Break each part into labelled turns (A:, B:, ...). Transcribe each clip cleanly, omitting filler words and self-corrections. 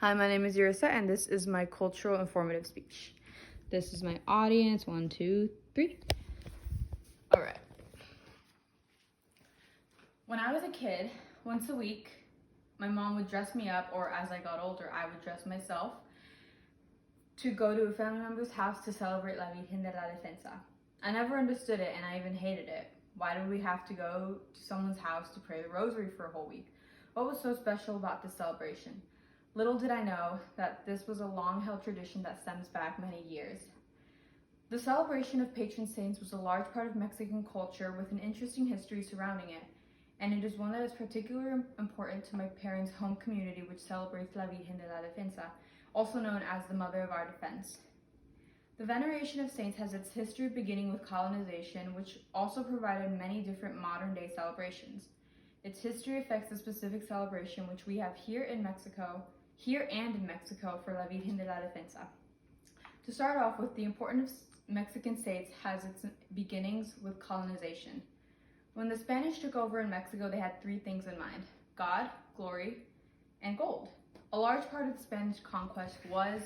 A: Hi, my name is Yarisa, and this is my cultural informative speech. This is my audience. 1, 2, 3. All right. When I was a kid, once a week, my mom would dress me up, or as I got older, I would dress myself to go to a family member's house to celebrate La Virgen de la Defensa. I never understood it, and I even hated it. Why do we have to go to someone's house to pray the rosary for a whole week? What was so special about this celebration? Little did I know that this was a long-held tradition that stems back many years. The celebration of patron saints was a large part of Mexican culture with an interesting history surrounding it, and it is one that is particularly important to my parents' home community, which celebrates La Virgen de la Defensa, also known as the Mother of our Defense. The veneration of saints has its history beginning with colonization, which also provided many different modern-day celebrations. Its history affects the specific celebration which we have here and in Mexico for La Virgen de la Defensa. To start off with, the importance of Mexican saints has its beginnings with colonization. When the Spanish took over in Mexico, they had 3 things in mind: God, glory, and gold. A large part of the Spanish conquest was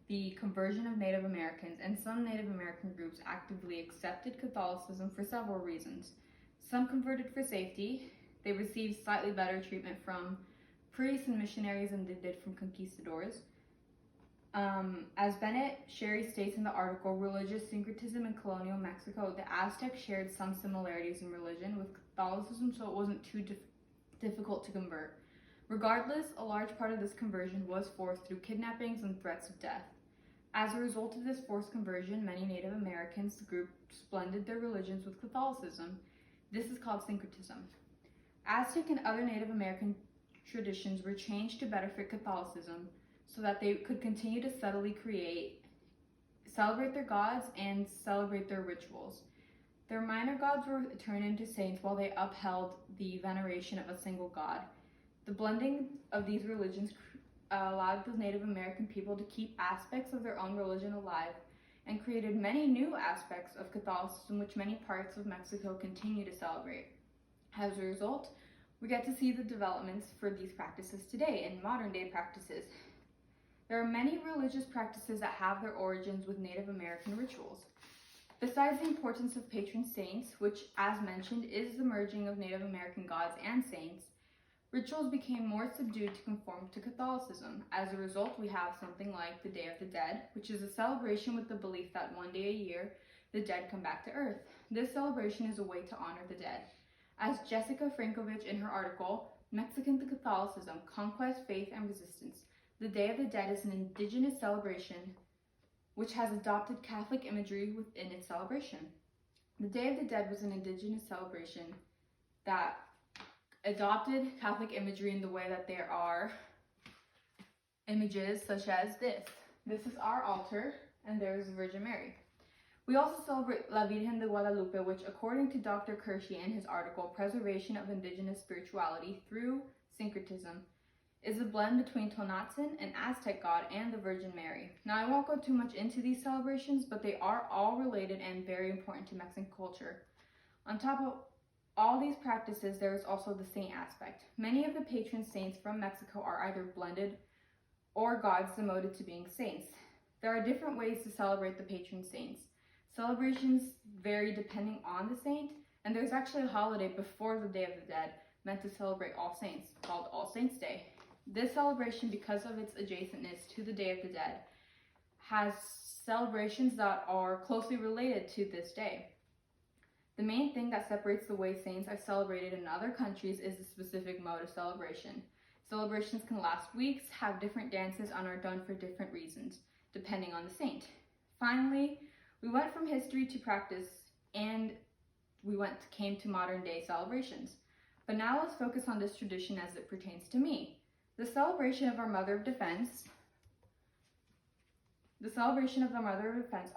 A: the conversion of Native Americans, and some Native American groups actively accepted Catholicism for several reasons. Some converted for safety. They received slightly better treatment from priests and missionaries than they did from conquistadors. As Bennett Sherry states in the article, Religious Syncretism in Colonial Mexico, the Aztecs shared some similarities in religion with Catholicism, so it wasn't too difficult to convert. Regardless, a large part of this conversion was forced through kidnappings and threats of death. As a result of this forced conversion, many Native Americans groups blended their religions with Catholicism. This is called syncretism. Aztec and other Native American traditions were changed to better fit Catholicism so that they could continue to subtly celebrate their gods and celebrate their rituals. Their minor gods were turned into saints while they upheld the veneration of a single god. The blending of these religions allowed the Native American people to keep aspects of their own religion alive and created many new aspects of Catholicism which many parts of Mexico continue to celebrate. As a result, we get to see the developments for these practices today in modern day practices. There are many religious practices that have their origins with Native American rituals. Besides the importance of patron saints, which as mentioned is the merging of Native American gods and saints, rituals became more subdued to conform to Catholicism. As a result, we have something like the Day of the Dead, which is a celebration with the belief that one day a year, the dead come back to earth. This celebration is a way to honor the dead. As Jessica Frankovich in her article, Mexican Catholicism, Conquest, Faith, and Resistance, the Day of the Dead is an indigenous celebration which has adopted Catholic imagery within its celebration. The Day of the Dead was an indigenous celebration that adopted Catholic imagery in the way that there are images such as this. This is our altar, and there is the Virgin Mary. We also celebrate La Virgen de Guadalupe, which, according to Dr. Kershey in his article, Preservation of Indigenous Spirituality Through Syncretism, is a blend between Tonatzin, an Aztec god, and the Virgin Mary. Now, I won't go too much into these celebrations, but they are all related and very important to Mexican culture. On top of all these practices, there is also the saint aspect. Many of the patron saints from Mexico are either blended or gods demoted to being saints. There are different ways to celebrate the patron saints. Celebrations vary depending on the saint, and there's actually a holiday before the Day of the Dead meant to celebrate All Saints, called All Saints Day. This celebration, because of its adjacentness to the Day of the Dead, has celebrations that are closely related to this day. The main thing that separates the way saints are celebrated in other countries is the specific mode of celebration. Celebrations can last weeks, have different dances, and are done for different reasons, depending on the saint. Finally, we went from history to practice, and came to modern day celebrations. But now let's focus on this tradition as it pertains to me. The celebration of our Mother of Defense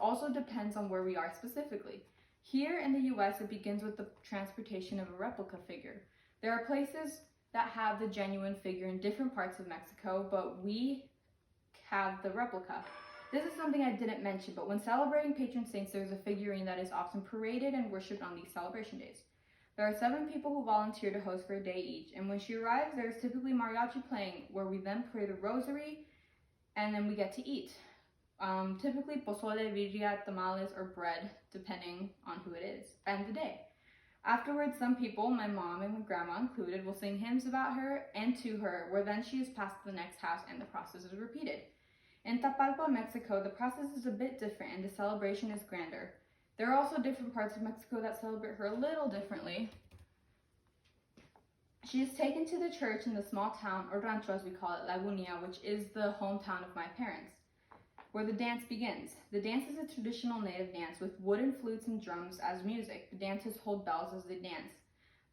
A: also depends on where we are specifically. Here in the US, it begins with the transportation of a replica figure. There are places that have the genuine figure in different parts of Mexico, but we have the replica. This is something I didn't mention, but when celebrating patron saints, there's a figurine that is often paraded and worshipped on these celebration days. There are 7 people who volunteer to host for a day each, and when she arrives, there's typically mariachi playing, where we then pray the rosary, and then we get to eat. Typically pozole, birria, tamales, or bread, depending on who it is and the day. Afterwards, some people, my mom and my grandma included, will sing hymns about her and to her, where then she is passed to the next house and the process is repeated. In Tapalpa, Mexico, the process is a bit different and the celebration is grander. There are also different parts of Mexico that celebrate her a little differently. She is taken to the church in the small town, or rancho as we call it, Lagunia, which is the hometown of my parents, where the dance begins. The dance is a traditional native dance with wooden flutes and drums as music. The dancers hold bells as they dance.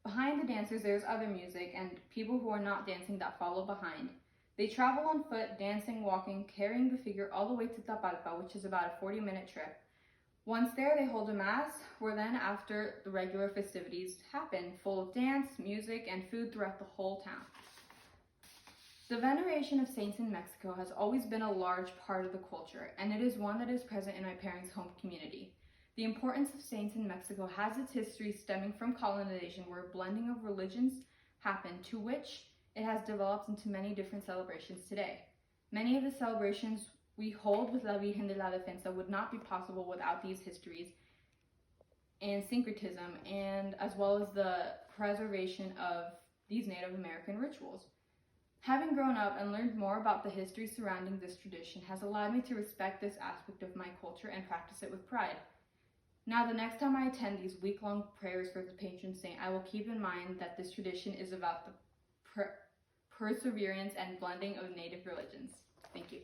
A: Behind the dancers, there's other music and people who are not dancing that follow behind. They travel on foot, dancing, walking, carrying the figure all the way to Tapalpa, which is about a 40-minute trip. Once there, they hold a mass, where then after the regular festivities happen, full of dance, music, and food throughout the whole town. The veneration of saints in Mexico has always been a large part of the culture, and it is one that is present in my parents' home community. The importance of saints in Mexico has its history stemming from colonization, where a blending of religions happened, to which it has developed into many different celebrations today. Many of the celebrations we hold with La Virgen de la Defensa would not be possible without these histories and syncretism, and as well as the preservation of these Native American rituals. Having grown up and learned more about the history surrounding this tradition has allowed me to respect this aspect of my culture and practice it with pride. Now, the next time I attend these week-long prayers for the patron saint, I will keep in mind that this tradition is about the perseverance and blending of Native religions. Thank you.